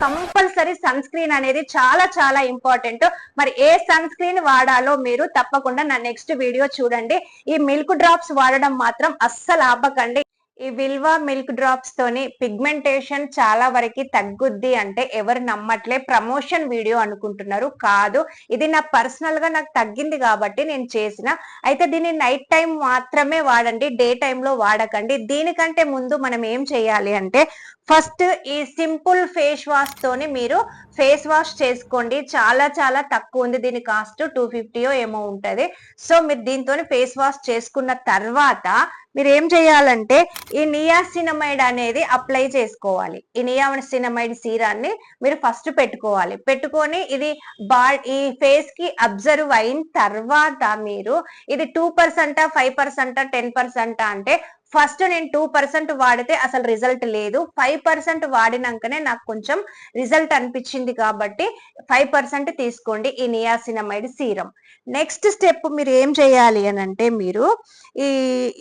Compulsory sun screen అనేది చాలా చాలా ఇంపార్టెంట్. మరి ఏ సన్ స్క్రీన్ వాడాలో మీరు తప్పకుండా నా నెక్స్ట్ వీడియో చూడండి. ఈ మిల్క్ డ్రాప్స్ వాడడం మాత్రం అస్సలు ఆపకండి. ఈ విల్వా మిల్క్ డ్రాప్స్ తోని పిగ్మెంటేషన్ చాలా వరకు తగ్గుద్ది అంటే ఎవరు నమ్మట్లే, ప్రమోషన్ వీడియో అనుకుంటున్నారు. కాదు, ఇది నా పర్సనల్ గా నాకు తగ్గింది కాబట్టి నేను చేసిన. అయితే దీన్ని నైట్ టైం మాత్రమే వాడండి, డే టైంలో వాడకండి. దీనికంటే ముందు మనం ఏం చేయాలి అంటే ఫస్ట్ ఈ సింపుల్ ఫేస్ వాష్ తోని మీరు ఫేస్ వాష్ చేసుకోండి. చాలా చాలా తక్కువ ఉంది, దీని కాస్ట్ 250 ఏమో ఉంటది. సో మీరు దీంతో ఫేస్ వాష్ చేసుకున్న తర్వాత మీరు ఏం చేయాలంటే ఈ నియాసినమైడ్ అనేది అప్లై చేసుకోవాలి. ఈ నియాసినమైడ్ సీరాన్ని మీరు ఫస్ట్ పెట్టుకోవాలి. పెట్టుకొని ఇది ఈ ఫేస్ కి అబ్జర్వ్ అయిన తర్వాత మీరు ఇది 2%, 5%, 10% అంటే ఫస్ట్ నేను 2% వాడితే అసలు రిజల్ట్ లేదు. 5% వాడినాకనే నాకు కొంచెం రిజల్ట్ అనిపించింది కాబట్టి 5% తీసుకోండి ఈ నియాసినమైడ్ సీరం. నెక్స్ట్ స్టెప్ మీరు ఏం చేయాలి అని అంటే మీరు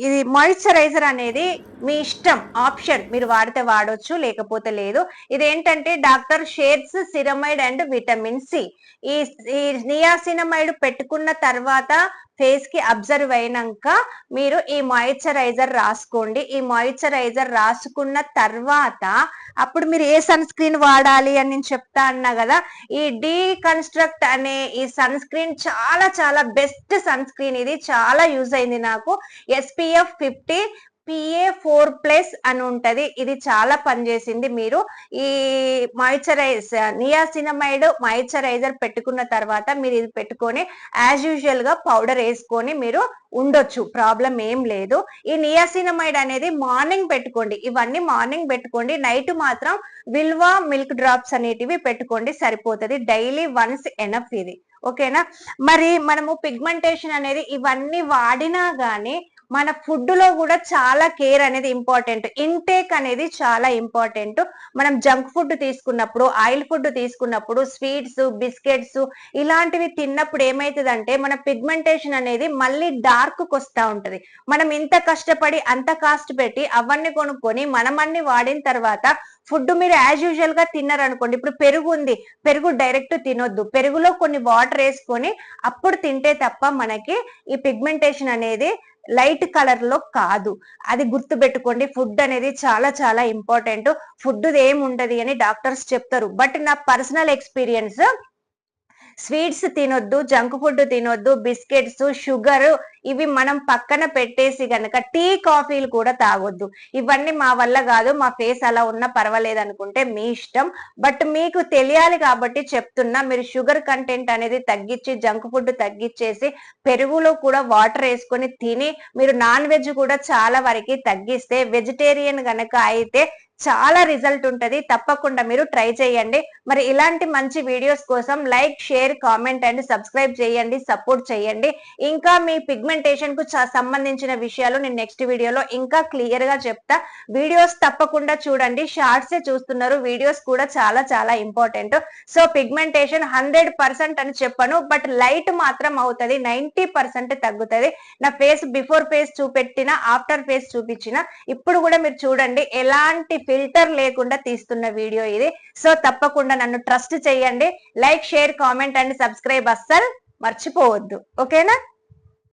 ఇది మాయిశ్చరైజర్ అనేది మీ ఇష్టం, ఆప్షన్. మీరు వాడితే వాడొచ్చు, లేకపోతే లేదు. ఇదేంటంటే doctor Sheth's ceramide and vitamin C. ఈ నియాసినమైడ్ పెట్టుకున్న తర్వాత ఫేస్ కి అబ్జర్వ్ అయినాక మీరు ఈ మాయిశ్చరైజర్ రాసుకోండి. ఈ మాయిశ్చరైజర్ రాసుకున్న తర్వాత అప్పుడు మీరు ఏ సన్ స్క్రీన్ వాడాలి అని నేను చెప్తా అన్నా కదా. ఈ డీకన్స్ట్రక్ట్ అనే ఈ సన్ స్క్రీన్ చాలా చాలా బెస్ట్ సన్ స్క్రీన్. ఇది చాలా యూజ్ అయింది నాకు. SPF 50 PA4+ అని ఉంటది. ఇది చాలా పనిచేసింది. మీరు ఈ నియాసినమైడ్ మాయిశ్చరైజర్ పెట్టుకున్న తర్వాత మీరు ఇది పెట్టుకొని యాజ్ యూజువల్ గా పౌడర్ వేసుకొని మీరు ఉండొచ్చు, ప్రాబ్లం ఏం లేదు. ఈ నియాసినమైడ్ అనేది మార్నింగ్ పెట్టుకోండి. ఇవన్నీ మార్నింగ్ పెట్టుకోండి. నైట్ మాత్రం విల్వా మిల్క్ డ్రాప్స్ అనేటివి పెట్టుకోండి, సరిపోతుంది. డైలీ వన్స్ ఎనఫ్ ఇది, ఓకేనా. మరి మనము పిగ్మెంటేషన్ అనేది ఇవన్నీ వాడినా గానీ మన ఫుడ్ లో కూడా చాలా కేర్ అనేది ఇంపార్టెంట్. ఇంటేక్ అనేది చాలా ఇంపార్టెంట్. మనం జంక్ ఫుడ్ తీసుకున్నప్పుడు, ఆయిల్ ఫుడ్ తీసుకున్నప్పుడు, స్వీట్స్, బిస్కెట్స్ ఇలాంటివి తిన్నప్పుడు ఏమైతుందంటే మన పిగ్మెంటేషన్ అనేది మళ్ళీ డార్క్ వస్తా ఉంటది. మనం ఇంత కష్టపడి అంత కాస్ట్ పెట్టి అవన్నీ కొనుక్కొని మనం అన్ని వాడిన తర్వాత ఫుడ్ మీరు యాజ్ యూజువల్ గా తిన్నారనుకోండి. ఇప్పుడు పెరుగు ఉంది, పెరుగు డైరెక్ట్ తినొద్దు. పెరుగులో కొన్ని వాటర్ వేసుకొని అప్పుడు తింటే తప్ప మనకి ఈ పిగ్మెంటేషన్ అనేది లైట్ కలర్ లో కాదు. అది గుర్తు పెట్టుకోండి. ఫుడ్ అనేది చాలా చాలా ఇంపార్టెంట్. ఫుడ్ ఏం ఉండదు అని డాక్టర్స్ చెప్తారు. బట్ నా పర్సనల్ ఎక్స్పీరియన్స్, స్వీట్స్ తినొద్దు, జంక్ ఫుడ్ తినొద్దు, బిస్కెట్స్, షుగర్ ఇవి మనం పక్కన పెట్టేసి గనక టీ, కాఫీలు కూడా తాగొద్దు. ఇవన్నీ మా వల్ల కాదు, మా ఫేస్ అలా ఉన్నా పర్వాలేదు అనుకుంటే మీ ఇష్టం. బట్ మీకు తెలియాలి కాబట్టి చెప్తున్నా. మీరు షుగర్ కంటెంట్ అనేది తగ్గించి, జంక్ ఫుడ్ తగ్గించేసి, పెరుగులో కూడా వాటర్ వేసుకొని తిని, మీరు నాన్ వెజ్ కూడా చాలా వరకు తగ్గిస్తే, వెజిటేరియన్ గనక అయితే చాలా రిజల్ట్ ఉంటది. తప్పకుండా మీరు ట్రై చేయండి. మరి ఇలాంటి మంచి వీడియోస్ కోసం like, share, comment and subscribe చేయండి, సపోర్ట్ చేయండి. ఇంకా మీ పిగ్మెంటేషన్ కు సంబంధించిన విషయాలు నేను నెక్స్ట్ వీడియోలో ఇంకా క్లియర్ గా చెప్తా. వీడియోస్ తప్పకుండా చూడండి. షార్ట్స్ చూస్తున్నారు, వీడియోస్ కూడా చాలా చాలా ఇంపార్టెంట్. సో పిగ్మెంటేషన్ 100% అని చెప్పను, బట్ లైట్ మాత్రం అవుతుంది. 90% తగ్గుతుంది. నా ఫేస్ బిఫోర్ ఫేస్ చూపెట్టిన, ఆఫ్టర్ ఫేస్ చూపించిన, ఇప్పుడు కూడా మీరు చూడండి ఎలాంటి ఫిల్టర్ లేకుండా తీస్తున్న వీడియో ఇది. సో తప్పకుండా నన్ను ట్రస్ట్ చేయండి. Like, share, comment and subscribe అస్సలు మర్చిపోవద్దు, ఓకేనా.